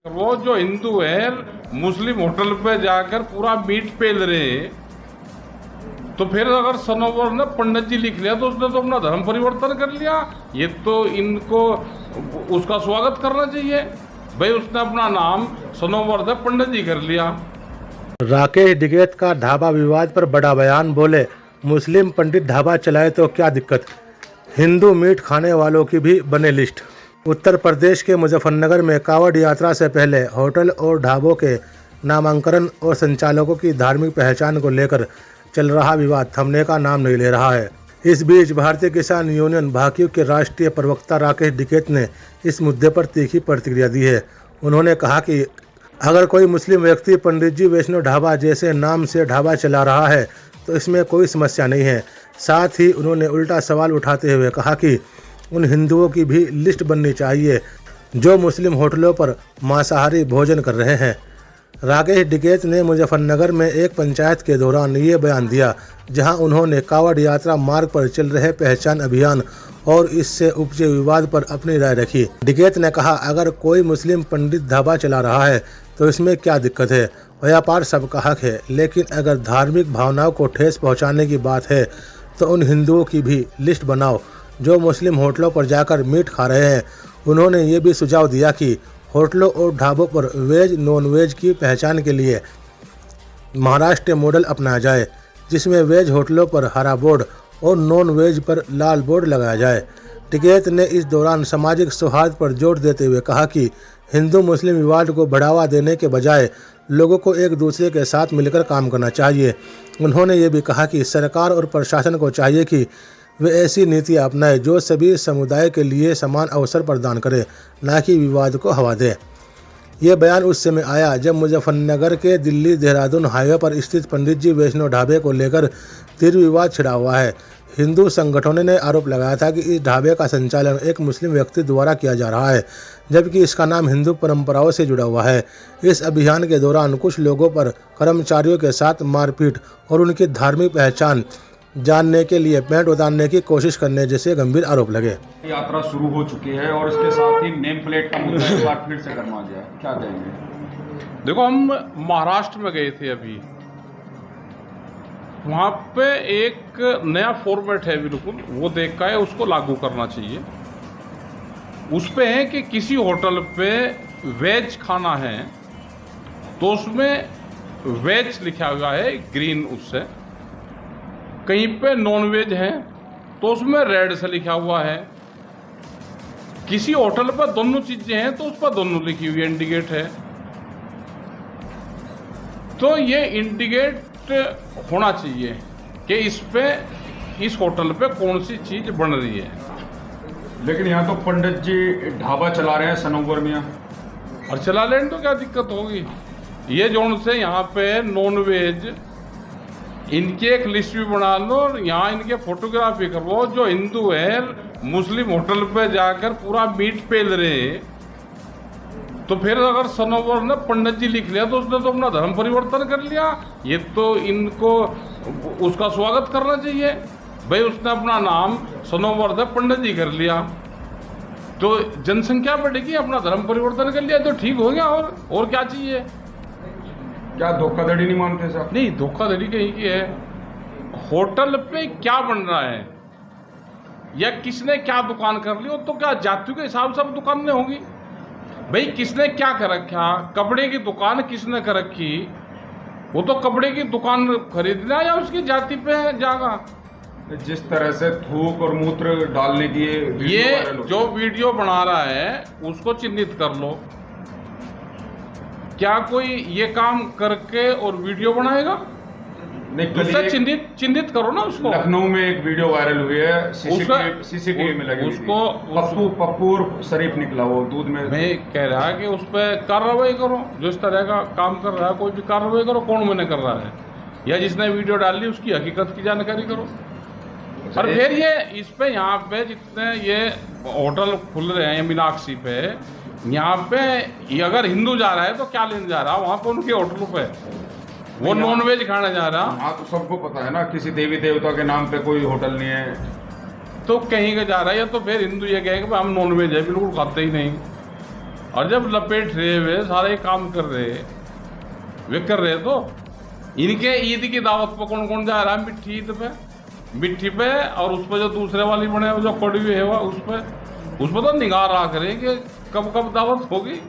वो जो हिंदू है मुस्लिम होटल पे जाकर पूरा मीट पेल रहे हैं, तो फिर अगर सनोवर ने पंडित जी लिख लिया तो उसने तो अपना धर्म परिवर्तन कर लिया। ये तो इनको उसका स्वागत करना चाहिए भाई, उसने अपना नाम सनोवर ने पंडित जी कर लिया। राकेश डिगेत का ढाबा विवाद पर बड़ा बयान, बोले मुस्लिम पंडित ढाबा चलाए तो क्या दिक्कत, हिंदू मीट खाने वालों की भी बने लिस्ट। उत्तर प्रदेश के मुजफ्फरनगर में कावड़ यात्रा से पहले होटल और ढाबों के नामांकन और संचालकों की धार्मिक पहचान को लेकर चल रहा विवाद थमने का नाम नहीं ले रहा है। इस बीच भारतीय किसान यूनियन भाकियू के राष्ट्रीय प्रवक्ता राकेश डिगेत ने इस मुद्दे पर तीखी प्रतिक्रिया दी है। उन्होंने कहा कि अगर कोई मुस्लिम व्यक्ति पंडित जी वैष्णो ढाबा जैसे नाम से ढाबा चला रहा है तो इसमें कोई समस्या नहीं है। साथ ही उन्होंने उल्टा सवाल उठाते हुए कहा कि उन हिंदुओं की भी लिस्ट बननी चाहिए जो मुस्लिम होटलों पर मांसाहारी भोजन कर रहे हैं। राकेश डिगेत ने मुजफ्फरनगर में एक पंचायत के दौरान ये बयान दिया, जहां उन्होंने कावड़ यात्रा मार्ग पर चल रहे पहचान अभियान और इससे उपजे विवाद पर अपनी राय रखी। डिगेत ने कहा, अगर कोई मुस्लिम पंडित ढाबा चला रहा है तो इसमें क्या दिक्कत है, व्यापार सबका हक है, लेकिन अगर धार्मिक भावनाओं को ठेस पहुंचाने की बात है तो उन हिंदुओं की भी लिस्ट बनाओ जो मुस्लिम होटलों पर जाकर मीट खा रहे हैं। उन्होंने ये भी सुझाव दिया कि होटलों और ढाबों पर वेज नॉन वेज की पहचान के लिए महाराष्ट्र मॉडल अपनाया जाए, जिसमें वेज होटलों पर हरा बोर्ड और नॉन वेज पर लाल बोर्ड लगाया जाए। डिगेत ने इस दौरान सामाजिक सौहार्द पर जोर देते हुए कहा कि हिंदू मुस्लिम विवाद को बढ़ावा देने के बजाय लोगों को एक दूसरे के साथ मिलकर काम करना चाहिए। उन्होंने ये भी कहा कि सरकार और प्रशासन को चाहिए कि वे ऐसी नीतियाँ अपनाएं जो सभी समुदाय के लिए समान अवसर प्रदान करे, न कि विवाद को हवा दे। ये बयान उस समय आया जब मुजफ्फरनगर के दिल्ली देहरादून हाईवे पर स्थित पंडित जी वैष्णो ढाबे को लेकर तीव्र विवाद छिड़ा हुआ है। हिंदू संगठनों ने आरोप लगाया था कि इस ढाबे का संचालन एक मुस्लिम व्यक्ति द्वारा किया जा रहा है, जबकि इसका नाम हिंदू परंपराओं से जुड़ा हुआ है। इस अभियान के दौरान कुछ लोगों पर कर्मचारियों के साथ मारपीट और उनकी धार्मिक पहचान जानने के लिए पेंट उतारने की कोशिश करने जैसे गंभीर आरोप लगे। यात्रा शुरू हो चुकी है और इसके साथ ही नेम प्लेट का मुद्दा एक बार फिर से गरमा गया, क्या कहेंगे? देखो, हम महाराष्ट्र में गए थे अभी, वहाँ पे एक नया फॉर्मेट है बिल्कुल, वो देख का है, उसको लागू करना चाहिए। उस पे है कि किसी होटल पे वेज खाना है तो उसमें वेज लिखा हुआ है ग्रीन, उससे कहीं पे नॉन वेज है तो उसमें रेड से लिखा हुआ है। किसी होटल पर दोनों चीजें हैं तो उस पर दोनों लिखी हुई इंडिकेट है। तो ये इंडिकेट होना चाहिए कि इस होटल पे कौन सी चीज बन रही है। लेकिन यहाँ तो पंडित जी ढाबा चला रहे हैं सनोवर में, और चला लें तो क्या दिक्कत होगी। ये जोन से यहाँ पे नॉन वेज इनकी एक लिस्ट भी बना लो और यहाँ इनके फोटोग्राफी करवाओ। जो हिंदू है मुस्लिम होटल पे जाकर पूरा मीट पेल रहे हैं, तो फिर अगर सनोवर ने पंडित जी लिख लिया तो उसने तो अपना धर्म परिवर्तन कर लिया। ये तो इनको उसका स्वागत करना चाहिए भाई, उसने अपना नाम सनोवर ने पंडित जी कर लिया तो जनसंख्या बढ़ेगी, अपना धर्म परिवर्तन कर लिया तो ठीक हो गया। और क्या चाहिए? क्या धोखाधड़ी नहीं मानते साहब? नहीं, धोखाधड़ी कहीं की है। होटल पे क्या बन रहा है या किसने क्या दुकान कर ली, तो क्या जातियों के हिसाब से अब दुकानें होंगी भाई? किसने क्या कर रखा, कपड़े की दुकान किसने कर रखी, वो तो कपड़े की दुकान खरीदना या उसकी जाति पे जाएगा। जिस तरह से थूक और मूत्र डालने की ये जो वीडियो बना रहा है उसको चिन्हित कर लो। क्या कोई ये काम करके और वीडियो बनाएगा? नहीं, चिन्हित करो ना उसको। लखनऊ में एक वीडियो वायरल हुई है, सीसीटीवी में लगी उसको, पप्पू शरीफ निकला वो दूध में। मैं कह रहा कि उस पर कार्रवाई करो, जो इस तरह का काम कर रहा है कोई भी कार्रवाई करो, कौन मैंने कर रहा है या जिसने वीडियो डाली उसकी हकीकत की जानकारी करो। और फिर ये इस पे यहाँ पे जितने ये होटल खुल रहे हैं मीनाक्षी पे, यहाँ पे अगर हिंदू जा रहा है तो क्या लेने जा रहा है वहाँ पे उनके होटलों पे, वो नॉन वेज खाने जा रहा। हाँ, तो सबको पता है ना, किसी देवी देवता के नाम पे कोई होटल नहीं है तो कहीं का जा रहा है। या तो फिर हिंदू ये कहे कि हम नॉन वेज है बिल्कुल खाते ही नहीं, और जब लपेट रहे हुए सारे काम कर रहे, वे कर रहे तो इनके ईद की दावत पर कौन कौन जा रहा है? मिट्टी ईद पे, मिट्टी पे, और उस पर जो दूसरे वाली बने जो कड़वी है उस पर तो निगाह रहा करें कि कब कब दावत होगी।